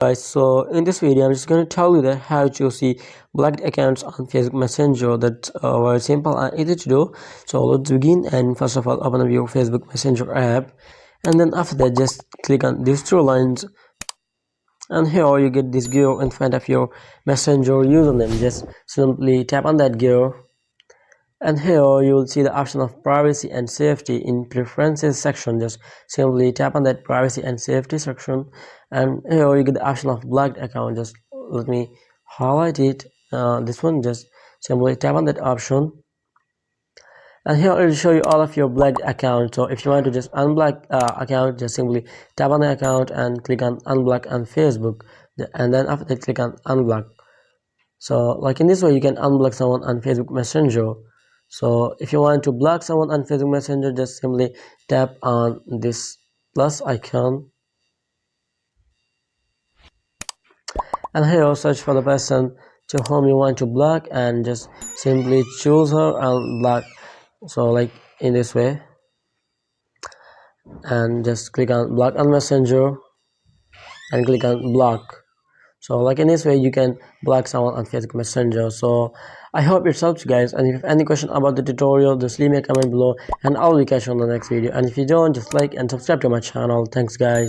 Guys, so in this video I'm just going to tell you that how to see blocked accounts on Facebook Messenger. That's very simple and easy to do. So let's begin. And first of all, open up your Facebook Messenger app, and then after that just click on these two lines, and here you get this gear in front of your Messenger username. Just simply tap on that gear, and here you will see the option of privacy and safety in preferences section. Just simply tap on that privacy and safety section, and here you get the option of blocked account. Just let me highlight it, this one. Just simply tap on that option, and here it will show you all of your blocked accounts. So if you want to just unblock account, just simply tap on the account and click on unblock on Facebook, and then after that click on unblock. So like in this way you can unblock someone on Facebook Messenger. So if you want to block someone on Facebook Messenger, just simply tap on this plus icon, and here search for the person to whom you want to block, and just simply choose her and block. So like in this way, and just click on block on Messenger and click on block. So like in this way you can block someone on Facebook Messenger. So I hope it helps you guys, and if you have any question about the tutorial, just leave me a comment below and I will catch you on the next video. And if you don't, just like and subscribe to my channel. Thanks guys.